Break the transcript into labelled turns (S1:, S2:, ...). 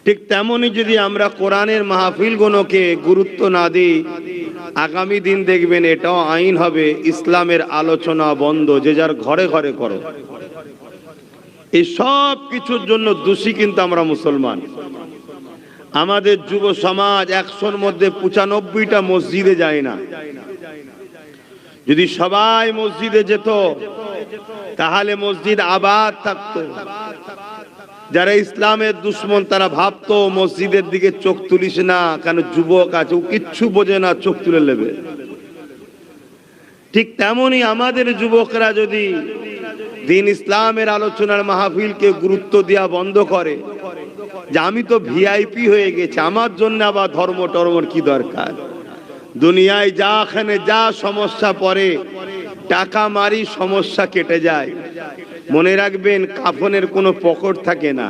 S1: ঠিক তেমনি যদি আমরা কোরআনের মাহফিলগুলোকে গুরুত্ব না দিই, আগামী দিন দেখবেন এটাও আইন হবে, ইসলামের আলোচনা বন্ধ, যে যার ঘরে ঘরে করো। এই সব কিছুর জন্য দোষী কিন্তু আমরা মুসলমান। আমাদের যুব সমাজ 100-র মধ্যে 95টা মসজিদে যায় না। যদি সবাই মসজিদে যেত তাহলে মসজিদ আবাদ থাকতো। যারা ইসলামের দুশ্মন তারা ভাবতো মসজিদের দিকে চোখ তুলিস না, কেন যুবক আছে, ও কিচ্ছু বোঝে না, চোখ তুলে নেবে। ঠিক তেমনি আমাদের যুবকরা যদি দিন ইসলামের আলোচনার মাহফিলকে গুরুত্ব দেওয়া বন্ধ করে, যে আমি তো ভিআইপি হয়ে গেছি, আমার জন্য আবার ধর্ম টর্মর কি দরকার, দুনিয়ায় যাখানে যা সমস্যা পড়ে টাকা মারি সমস্যা কেটে যায়। মনে রাখবেন কাফনের কোনো পকেট থাকে না,